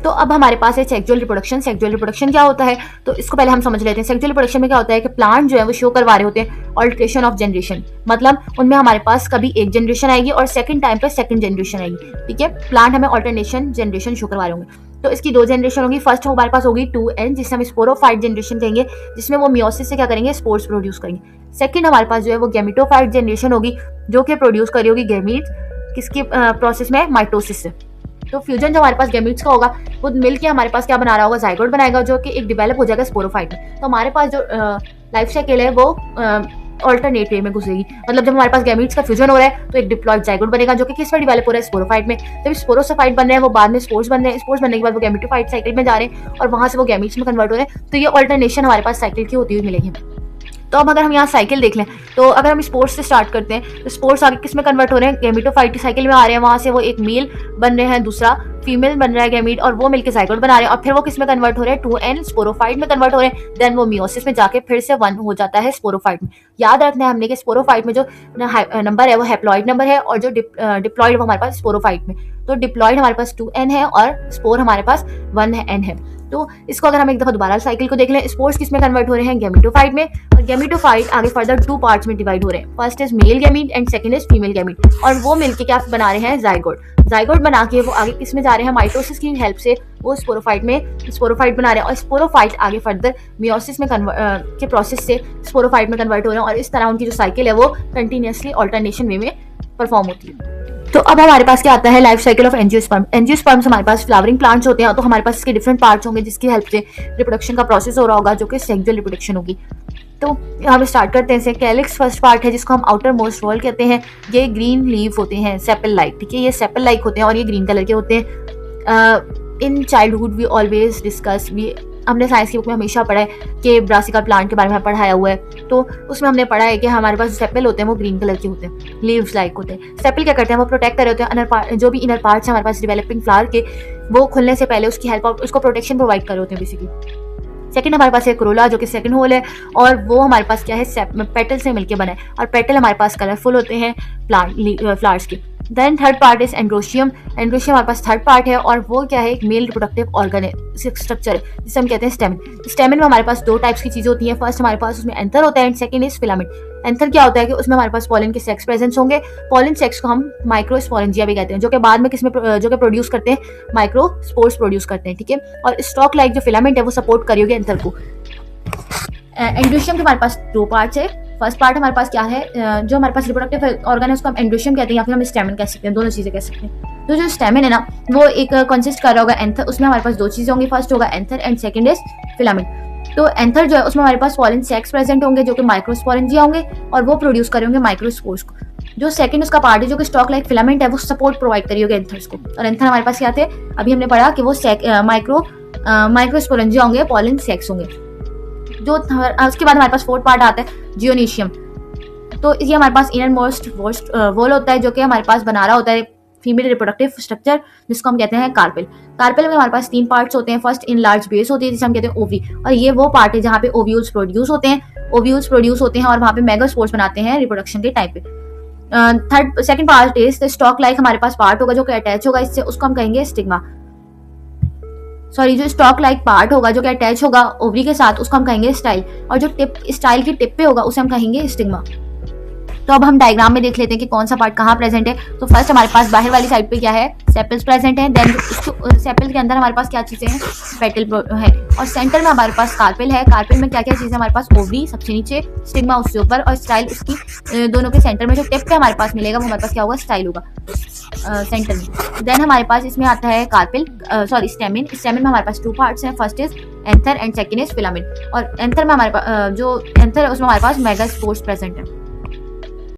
तो अब हमारे पास है सेक्सुअल रिप्रोडक्शन। सेक्सुअल रिप्रोडक्शन क्या होता है, तो इसको पहले हम समझ लेते हैं। सेक्सुअल रिप्रोडक्शन में क्या होता है कि प्लांट जो है वो शो करवा रहे होते हैं ऑल्ट्रेशन ऑफ जनरेशन, मतलब उनमें हमारे पास कभी एक जनरेशन आएगी और सेकंड टाइम पे सेकंड जनरेशन आएगी, ठीक है। प्लांट हमें ऑल्टरनेशन जनरेशन शो करवा रहे होंगे। तो इसकी दो जनरेशन होगी। फर्स्ट हमारे पास होगी 2n, जिसे हम स्पोरोफाइट जनरेशन कहेंगे, जिसमें वो मियोसिस से क्या करेंगे, स्पोर्स प्रोड्यूस करेंगे। सेकंड हमारे पास जो है वो गैमेटोफाइट जनरेशन होगी, जो कि प्रोड्यूस करी होगी गैमीट्स, किसकी प्रोसेस में, माइटोसिस से। तो फ्यूजन जो हमारे पास गैमीट्स का होगा वो मिलके हमारे पास क्या बना रहा होगा, जाइगोट बनाएगा, जो कि एक डेवलप हो जाएगा स्पोरोफाइट में। तो हमारे पास जो लाइफ साइकिल है वो ऑल्टरनेट वे में घुसेगी, मतलब जब हमारे पास गैमीट्स का फ्यूजन हो रहा है तो एक डिप्लॉइड जाइगोट बनेगा, जो कि किस में डेवलप हो रहा है, स्पोरोफाइट में। जब स्पोरोसोफाइट बन रहे हैं वो बाद में स्पोर्स बन रहे हैं, स्पोर्स बनने के बाद वो गैमेटोफाइट साइकिल में जा रहे हैं और वहां से वो गैमीट्स में कन्वर्ट हो रहे हैं। तो ये ऑल्टरनेशन हमारे पास साइकिल की होती हुई मिलेगी। तो अब अगर हम यहाँ साइकिल देख लें, तो अगर हम स्पोर्ट्स से स्टार्ट करते हैं तो स्पोर्ट्स आगे किस में कन्वर्ट हो रहे हैं, गैमेटोफाइट साइकिल में आ रहे हैं, वहां से वो एक मेल बन रहे हैं, दूसरा फीमेल बन रहा है गैमीट, और वो मिलकर जाइगोट बना रहे हैं, और फिर वो किस में कन्वर्ट हो रहे हैं, 2n स्पोरोफाइट में कन्वर्ट हो रहे हैं। देन वो मियोसिस में जाके फिर से 1 हो जाता है स्पोरोफाइट में। याद रखना है हमने कि स्पोरोफाइट में जो नंबर है वो हैप्लॉइड नंबर है, और जो डिप्लॉइड वो हमारे पास स्पोरोफाइट में। तो डिप्लॉइड हमारे पास 2n है और स्पोर हमारे पास 1n है। तो इसको अगर हम एक दफा दोबारा साइकिल को देख लें, स्पोर्स किस में कन्वर्ट हो रहे हैं, गैमेटोफाइट में, और गैमेटोफाइट आगे फर्दर 2 पार्ट्स में डिवाइड हो रहे हैं। First is male gamete and second is female gamete, और वो मिलके क्या बना रहे हैं, जाइगोट। जाइगोट बना के वो आगे किस में जा रहे हैं, माइटोसिस की हेल्प से वो स्पोरोफाइट में स्पोरोफाइट बना रहे हैं, और स्पोरोफाइट आगे फर्दर मियोसिस में के प्रोसेस से स्पोरोफाइट में कन्वर्ट हो रहे हैं, और इस तरह उनकी जो साइकिल है वो कंटिन्यूसली ऑल्टरनेशन वे में परफॉर्म होती है। तो अब हमारे पास क्या आता है, life cycle of angiosperm. Angiosperms हमारे पास फ्लावरिंग प्लांट्स होते हैं, तो हमारे पास इसके डिफरेंट पार्ट्स होंगे जिसकी हेल्प से रिप्रोडक्शन का प्रोसेस हो रहा होगा, जो कि सेक्सुअल रिप्रोडक्शन होगी। तो हम स्टार्ट करते हैं। कैलिक्स फर्स्ट पार्ट है, जिसको हम आउटर मोस्ट वॉल कहते हैं। ये ग्रीन लीफ होते हैं, सेपल लाइक, ठीक है, ये सेपल लाइक होते हैं और ये ग्रीन कलर के होते हैं। In childhood we always discuss, हमने साइंस की बुक में हमेशा पढ़ा है कि ब्रासिकल प्लांट के बारे में पढ़ाया हुआ है, तो उसमें हमने पढ़ा है कि हमारे पास सेपल होते हैं वो ग्रीन कलर के होते हैं, लीव्स लाइक होते हैं। सेपल क्या करते हैं, वो प्रोटेक्ट कर रहे होते हैं जो भी इनर पार्ट्स हैं हमारे पास डेवलपिंग फ्लावर के, वो खुलने से पहले उसकी हेल्प और उसको प्रोटेक्शन प्रोवाइड कर रहे होते हैं बेसिकली। सेकंड हमारे पास है कोरोला, जो कि सेकंड होल है, और वो हमारे पास क्या है, पेटल से मिलकर बना है, और पेटल हमारे पास कलरफुल होते हैं फ्लावर्स के। Then third part is androecium. Androecium हमारे पास थर्ड पार्ट है, और वो क्या है, एक मेल रिप्रोडक्टिव ऑर्गन है, स्ट्रक्चर है, जिसे हम कहते हैं स्टेमन। स्टेमन में हमारे पास 2 टाइप्स की चीजें होती हैं। फर्स्ट हमारे पास उसमें एंथर होता है, and second is filament. Anther क्या होता है कि उसमें हमारे पास पॉलन के सेक्स प्रेजेंस होंगे। पॉलन सेक्स को हम माइक्रोस्पोरेंजिया भी कहते हैं, जो कि बाद में किसमें जो कि प्रोड्यूस करते हैं, माइक्रोस्पोर्स प्रोड्यूस करते हैं, ठीक है। और स्टॉक लाइक जो फिलामेंट है वो सपोर्ट करेगी एंथर को। एंड्रोशियम के हमारे पास 2 पार्ट्स है। फर्स्ट पार्ट हमारे पास क्या है, जो हमारे पास रिप्रोडक्टिव ऑर्गन है उसको हम एंड्रोशियम कहते हैं, या फिर हम स्टेमन कह सकते हैं, दोनों चीजें कह सकते हैं। तो जो स्टेमन है ना, वो एक कंसिस्ट कर रहा होगा एंथर, उसमें हमारे पास 2 चीजें होंगी। फर्स्ट होगा anther and second is filament. तो एंथर जो है उसमें हमारे पास पॉलन सेक्स प्रेजेंट होंगे, जो कि माइक्रोस्पोरेंजिया होंगे, और वो प्रोड्यूस करेंगे माइक्रोस्पोर्स को। जो सेकंड उसका पार्ट है, जो कि स्टॉक लाइक फिलामेंट है, वो सपोर्ट प्रोवाइड करेगी एंथर्स को। और एंथर हमारे पास क्या थे, अभी हमने पढ़ा कि वो माइक्रोस्पोरेंजिया होंगे, पॉलन सेक्स होंगे। जो उसके बाद हमारे पास 4th पार्ट आता है जियोनीशियम। तो ये हमारे पास इनर मोस्ट वॉल होता है, जो कि हमारे पास बना रहा होता है फीमेल रिप्रोडक्टिव स्ट्रक्चर, जिसको हम कहते हैं कार्पेल। कार्पेल में हमारे पास 3 पार्ट्स होते हैं। फर्स्ट इन लार्ज बेस होती है, जिसे हम कहते हैं ओवी, और ये वो पार्ट है जहाँ पे ओव्यूल्स प्रोड्यूस होते हैं और वहाँ पे मेगास्पोर्स बनाते हैं रिप्रोडक्शन के टाइम पे। Second part is stock like, हमारे पास पार्ट होगा जो कि अटैच होगा इससे, उसको हम कहेंगे स्टिग्मा। जो स्टॉक लाइक पार्ट होगा जो कि अटैच होगा ओवरी के साथ, उसको हम कहेंगे स्टाइल, और जो टिप स्टाइल की टिप पे होगा उसे हम कहेंगे स्टिग्मा। तो अब हम डायग्राम में देख लेते हैं कि कौन सा पार्ट कहाँ प्रेजेंट है। तो फर्स्ट हमारे पास बाहर वाली साइड पे क्या है, सेपल्स प्रेजेंट है। देन सेपल के अंदर हमारे पास क्या चीजें हैं, पेटल है, और सेंटर में हमारे पास कार्पेल है। कार्पेल में क्या क्या चीजें हमारे पास, ओवरी सबसे नीचे, स्टिग्मा उसके ऊपर, और स्टाइल उसकी दोनों के सेंटर में। जो टिप पे हमारे पास मिलेगा वो हमारे पास क्या होगा, स्टाइल होगा सेंटर में। देन हमारे पास इसमें आता है स्टेमिन। स्टेमिन में हमारे पास 2 पार्ट्स हैं। First is anther and second is filament. और एंथर में हमारे पास जो एंथर है उसमें हमारे पास मेगास्पोर्स प्रेजेंट है।